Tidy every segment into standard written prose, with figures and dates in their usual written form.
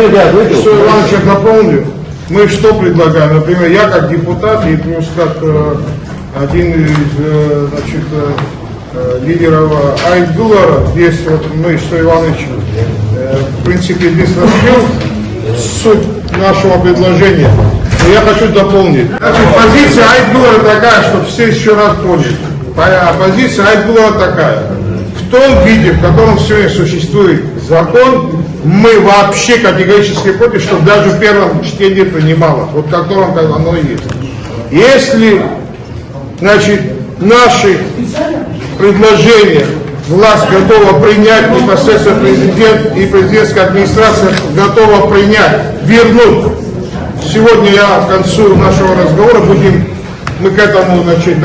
Что Иванович, я дополню. Мы что предлагаем? Например, я как депутат и плюс как один из лидеров Айтгулара, здесь вот мы, что Иванович, в принципе, здесь раскрыл суть нашего предложения. Но я хочу дополнить. Значит, позиция Айтгулара такая, чтобы все еще раз поняли. Позиция Айтгулара такая. В том виде, в котором сегодня существует закон, мы вообще категорически против, чтобы даже в первом чтении принималось. Вот в котором оно и есть. Если, значит, наши предложения власть готова принять, непосредственно президент и президентская администрация готова принять, вернуть. Сегодня я к концу нашего разговора мы к этому, значит,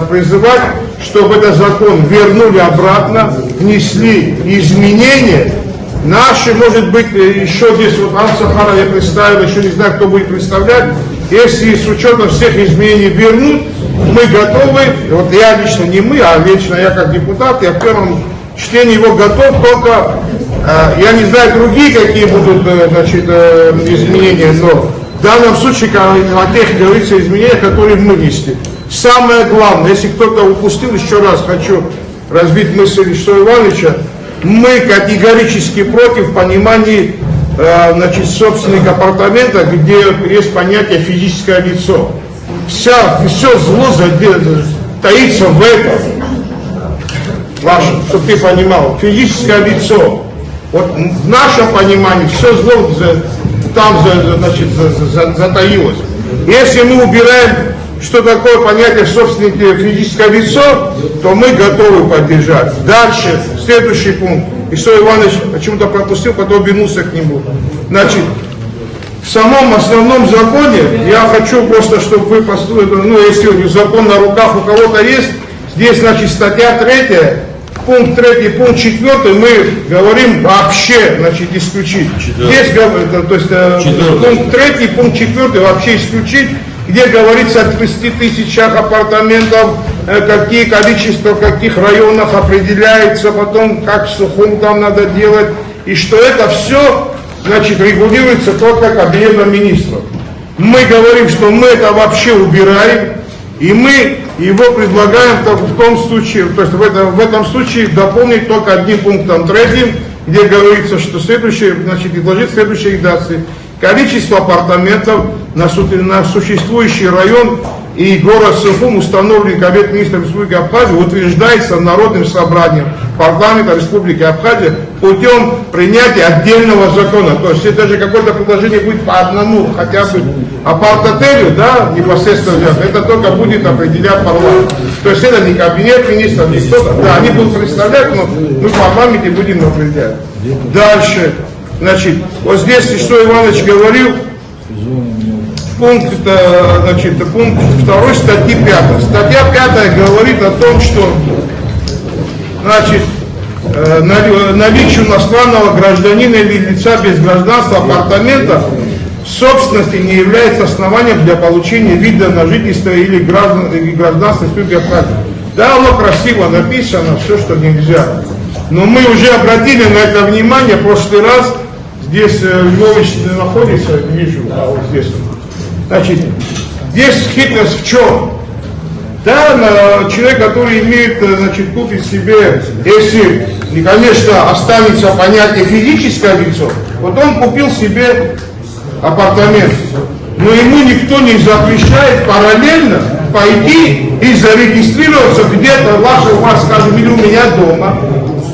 призывать, чтобы этот закон вернули обратно, внесли изменения. Наши, может быть, еще здесь вот Ан Сахара я представил, еще не знаю, кто будет представлять. Если с учетом всех изменений вернуть, мы готовы, вот я лично, не мы, а лично я как депутат, я в первом чтении его готов, только я не знаю другие какие будут, значит, изменения, но в данном случае о тех говорится изменениях, которые мы внесли. Самое главное, если кто-то упустил, еще раз хочу развить мысль Ильича Ивановича, мы категорически против понимания, значит, собственных апартаментов, где есть понятие физическое лицо. Все зло таится в этом, чтобы ты понимал, физическое лицо. Вот в нашем понимании все зло там, значит, затаилось. Если мы убираем, что такое понятие собственника физическое лицо, то мы готовы поддержать. Дальше, следующий пункт. Илья Иванович почему-то пропустил, потом вернулся к нему. Значит, в самом основном законе, я хочу просто, чтобы вы послушали, если закон на руках у кого-то есть, здесь, значит, статья 3, пункт 3, пункт 4, мы говорим вообще, значит, исключить. Здесь, то есть, пункт 3, пункт 4 вообще исключить, где говорится о 30 тысячах апартаментов, какие количество, в каких районах определяется, потом как сухом там надо делать, и что это все, значит, регулируется только кабинетом министров. Мы говорим, что мы это вообще убираем, и мы его предлагаем в том случае, то есть в этом случае дополнить только одним пунктом 3, где говорится, что следующее, значит, предложить следующей редакции. Количество апартаментов на существующий район и город Сухум, установленный Кабинет министров Республики Абхазия, утверждается Народным собранием парламента Республики Абхазия путем принятия отдельного закона. То есть, если даже какое-то предложение будет по одному, хотя бы апарт-отелю, да, непосредственно взято, это только будет определять парламент. То есть, это не Кабинет министров, не кто-то, да, они будут представлять, но мы в парламенте будем определять. Дальше, значит, вот здесь, что Иванович говорил, пункт 2 статьи 5. Статья 5 говорит о том, что, значит, наличие иностранного гражданина или лица без гражданства апартаментов в собственности не является основанием для получения вида на жительство или гражданства Республики Абхазия. Да, оно красиво написано, все, что нельзя. Но мы уже обратили на это внимание в прошлый раз. Здесь Львович находится, вижу, а вот здесь. Значит, здесь хитрость в чем? Да, человек, который имеет, значит, купить себе, если, и, конечно, останется понятие физическое лицо, вот он купил себе апартамент, но ему никто не запрещает параллельно пойти и зарегистрироваться где-то, у вас, скажем, или у меня дома,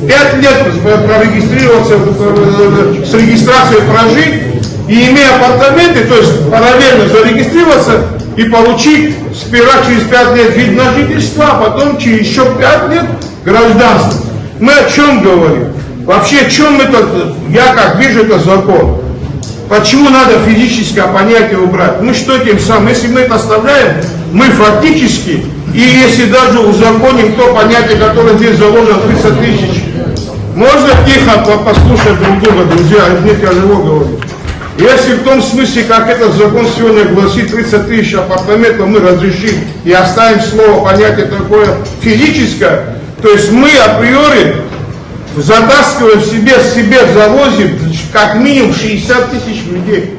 5 лет прорегистрироваться, с регистрацией прожить, и имея апартаменты, то есть параллельно зарегистрироваться и получить сперва через 5 лет вид на жительство, а потом через еще 5 лет гражданство. Мы о чем говорим? Вообще о чем это, я как вижу это закон. Почему надо физическое понятие убрать? Мы что тем самым, если мы это оставляем, мы фактически, и если даже узаконим то понятие, которое здесь заложено 30 тысяч, можно тихо послушать друг друга, друзья, нет, я живо говорю. Если в том смысле, как этот закон сегодня гласит, 30 тысяч апартаментов мы разрешим и оставим слово, понятие такое физическое, то есть мы априори затаскиваем себе завозим как минимум 60 тысяч людей.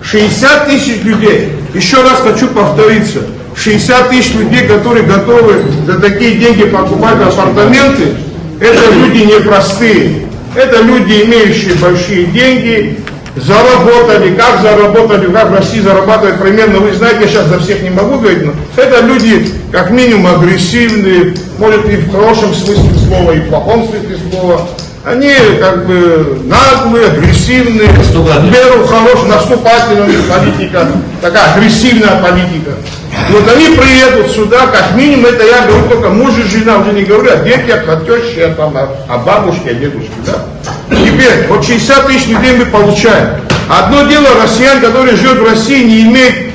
60 тысяч людей. Еще раз хочу повториться. 60 тысяч людей, которые готовы за такие деньги покупать апартаменты, это люди непростые. Это люди, имеющие большие деньги, заработали, как в России зарабатывают примерно, вы знаете, я сейчас за всех не могу говорить, но это люди как минимум агрессивные, может и в хорошем смысле слова, и в плохом смысле слова. Они как бы наглые, агрессивные, берут хорошую, наступательную политика, такая агрессивная политика. И вот они приедут сюда, как минимум, это я говорю только муж и жена, уже не говорю о детях, о теще, о бабушке, о дедушке. Да? Теперь, вот 60 тысяч людей мы получаем. Одно дело россиян, который живет в России, не имеет,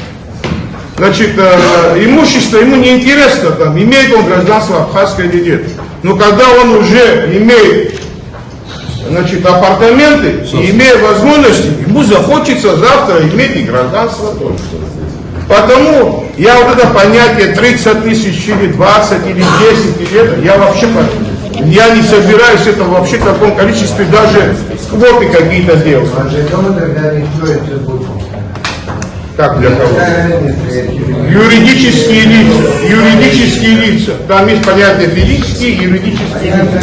значит, имущества, ему не интересно, там, имеет он гражданство абхазское или нет. Но когда он уже имеет, значит, апартаменты, и имея возможности, ему захочется завтра иметь и гражданство тоже. Потому я вот это понятие 30 тысяч или 20 или 10 или это, я не собираюсь это вообще в таком количестве даже квоты какие-то делать. Как для кого? Юридические лица. Там есть понятие физические и юридические лица.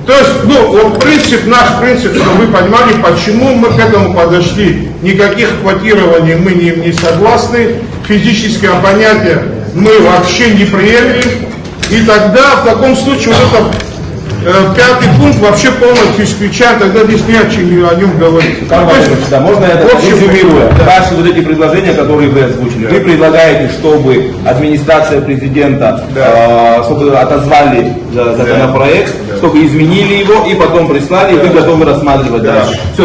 То есть, вот наш принцип, чтобы вы понимали, почему мы к этому подошли. Никаких квотирований мы не согласны, физическое понятие мы вообще не приемлем. И тогда, в таком случае, вот это пятый пункт вообще полностью исключаем, тогда здесь не о нем говорить. Да, можно я это резюмирую? Ваши вот эти предложения, которые вы озвучили, вы предлагаете, чтобы администрация президента, чтобы отозвали законопроект, чтобы изменили его и потом прислали, и вы готовы рассматривать дальше. Все.